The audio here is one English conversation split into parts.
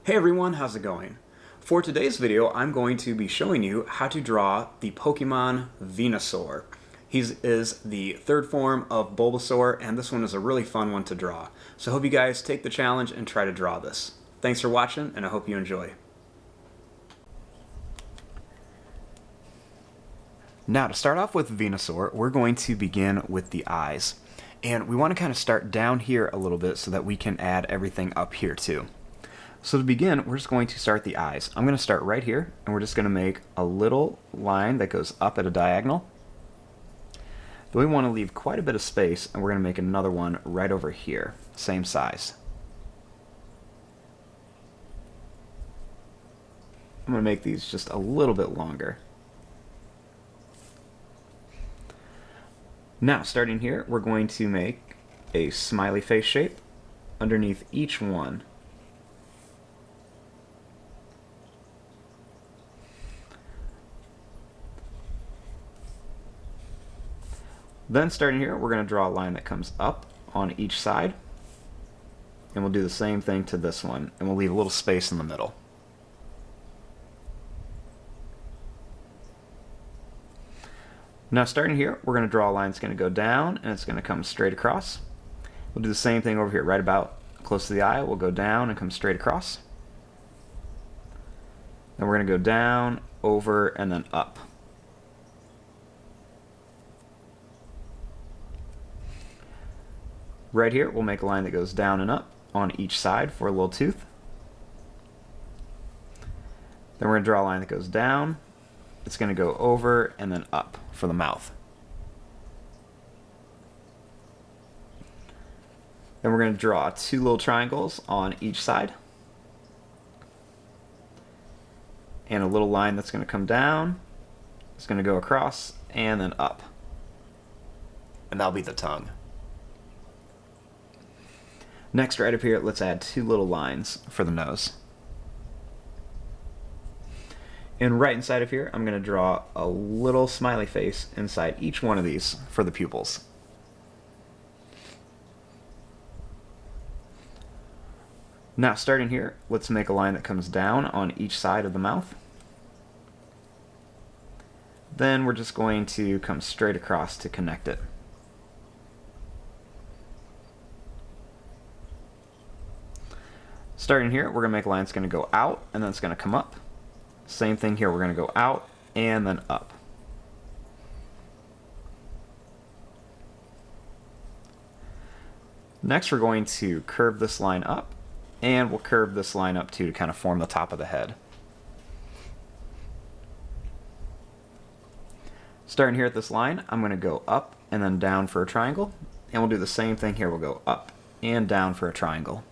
Hey everyone, how's it going? For today's video, I'm going to be showing you how to draw the Pokemon Venusaur. He is the third form of Bulbasaur, and this one is a really fun one to draw. So I hope you guys take the challenge and try to draw this. Thanks for watching, and I hope you enjoy. Now, to start off with Venusaur, we're going to begin with the eyes. And we want to kind of start down here a little bit so that we can add everything up here too. So to begin, we're just going to start the eyes. I'm going to start right here, and we're just going to make a little line that goes up at a diagonal. Then we want to leave quite a bit of space, and we're going to make another one right over here, same size. I'm going to make these just a little bit longer. Now, starting here, we're going to make a smiley face shape underneath each one. Then starting here, we're going to draw a line that comes up on each side. And we'll do the same thing to this one, and we'll leave a little space in the middle. Now starting here, we're going to draw a line that's going to go down, and it's going to come straight across. We'll do the same thing over here, right about close to the eye. We'll go down and come straight across. Then we're going to go down, over, and then up. Right here, we'll make a line that goes down and up on each side for a little tooth. Then we're going to draw a line that goes down. It's going to go over and then up for the mouth. Then we're going to draw two little triangles on each side. And a little line that's going to come down. It's going to go across and then up. And that'll be the tongue. Next, right up here, let's add two little lines for the nose. And right inside of here, I'm going to draw a little smiley face inside each one of these for the pupils. Now, starting here, let's make a line that comes down on each side of the mouth. Then we're just going to come straight across to connect it. Starting here, we're going to make a line that's going to go out, and then it's going to come up. Same thing here, we're going to go out, and then up. Next, we're going to curve this line up, and we'll curve this line up too to kind of form the top of the head. Starting here at this line, I'm going to go up and then down for a triangle, and we'll do the same thing here. We'll go up and down for a triangle.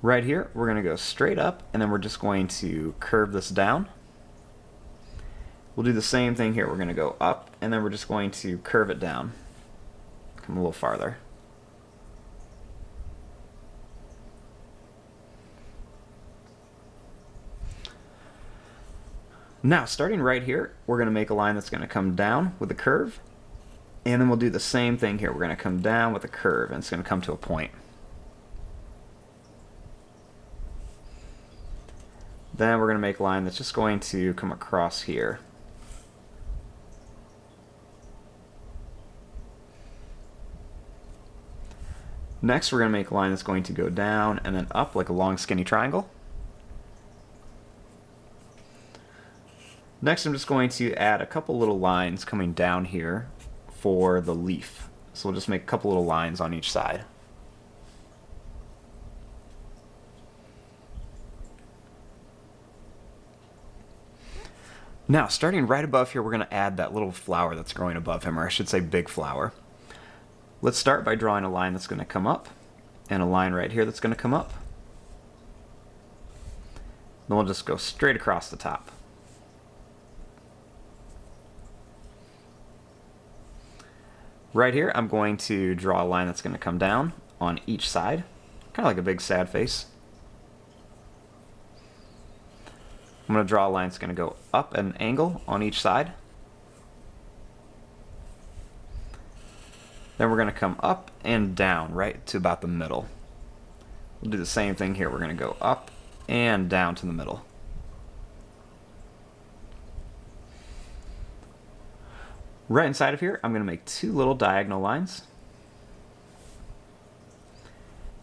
Right here, we're going to go straight up, and then we're just going to curve this down. We'll do the same thing here. We're going to go up, and then we're just going to curve it down. Come a little farther. Now, starting right here, we're going to make a line that's going to come down with a curve, and then we'll do the same thing here. We're going to come down with a curve, and it's going to come to a point. Then we're going to make a line that's just going to come across here. Next, we're going to make a line that's going to go down and then up like a long skinny triangle. Next, I'm just going to add a couple little lines coming down here for the leaf. So we'll just make a couple little lines on each side. Now, starting right above here, we're going to add that little flower that's growing above him, or I should say big flower. Let's start by drawing a line that's going to come up, and a line right here that's going to come up. Then we'll just go straight across the top. Right here, I'm going to draw a line that's going to come down on each side, kind of like a big sad face. I'm going to draw a line that's going to go up at an angle on each side. Then we're going to come up and down right to about the middle. We'll do the same thing here. We're going to go up and down to the middle. Right inside of here, I'm going to make two little diagonal lines.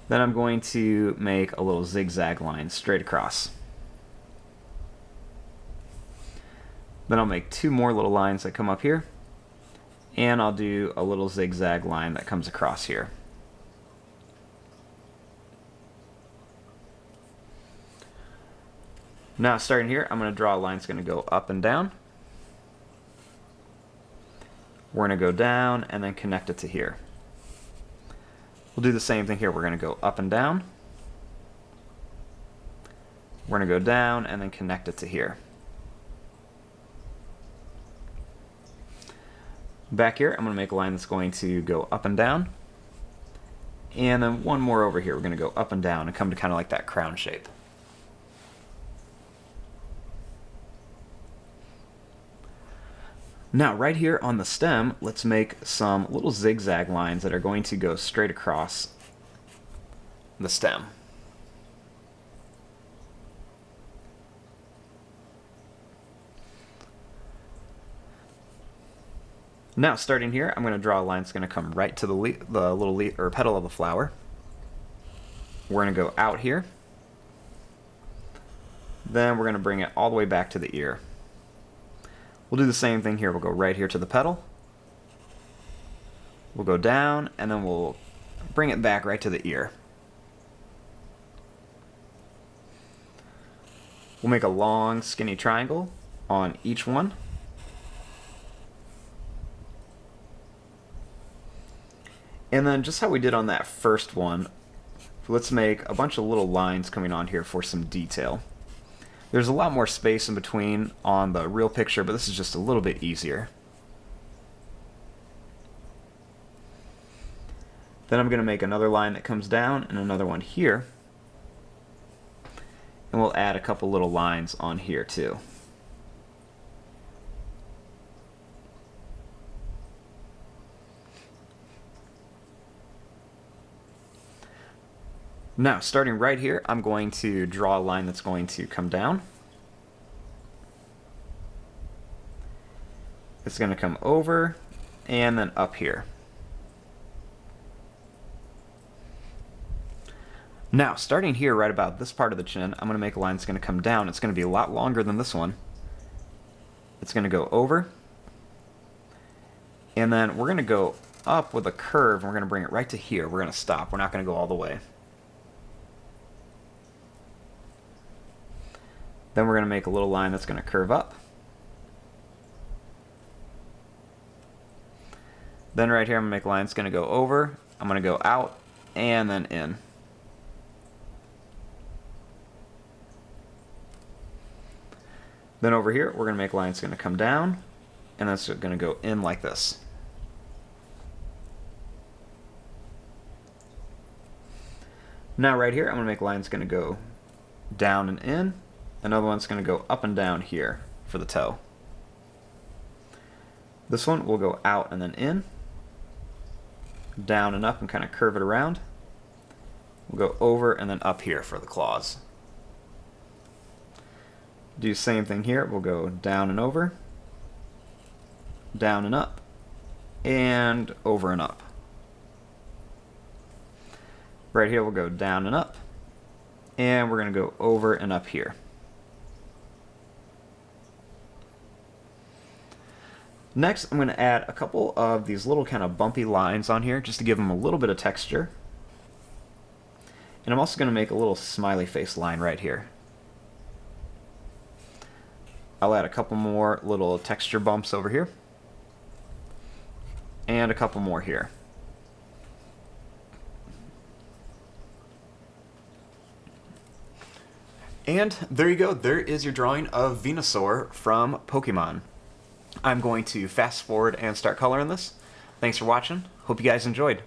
Then I'm going to make a little zigzag line straight across. Then I'll make two more little lines that come up here, and I'll do a little zigzag line that comes across here. Now starting here, I'm going to draw a line that's going to go up and down. We're going to go down and then connect it to here. We'll do the same thing here. We're going to go up and down. We're going to go down and then connect it to here. Back here, I'm going to make a line that's going to go up and down. And then one more over here. We're going to go up and down and come to kind of like that crown shape. Now right here on the stem, let's make some little zigzag lines that are going to go straight across the stem. Now starting here, I'm going to draw a line that's going to come right to the little leaf or petal of the flower. We're going to go out here. Then we're going to bring it all the way back to the ear. We'll do the same thing here. We'll go right here to the petal. We'll go down, and then we'll bring it back right to the ear. We'll make a long, skinny triangle on each one. And then just how we did on that first one, let's make a bunch of little lines coming on here for some detail. There's a lot more space in between on the real picture, but this is just a little bit easier. Then I'm going to make another line that comes down and another one here. And we'll add a couple little lines on here too. Now, starting right here, I'm going to draw a line that's going to come down. It's going to come over and then up here. Now, starting here right about this part of the chin, I'm going to make a line that's going to come down. It's going to be a lot longer than this one. It's going to go over. And then we're going to go up with a curve, and we're going to bring it right to here. We're going to stop. We're not going to go all the way. Then we're going to make a little line that's going to curve up. Then right here, I'm going to make a line that's going to go over. I'm going to go out and then in. Then over here, we're going to make a line that's going to come down, and that's going to go in like this. Now right here, I'm going to make a line that's going to go down and in. Another one's going to go up and down here for the toe. This one will go out and then in, down and up and kind of curve it around. We'll go over and then up here for the claws. Do the same thing here. We'll go down and over, down and up, and over and up. Right here we'll go down and up, and we're going to go over and up here. Next, I'm going to add a couple of these little kind of bumpy lines on here just to give them a little bit of texture. And I'm also going to make a little smiley face line right here. I'll add a couple more little texture bumps over here. And a couple more here. And there you go. There is your drawing of Venusaur from Pokemon. I'm going to fast forward and start coloring this. Thanks for watching. Hope you guys enjoyed.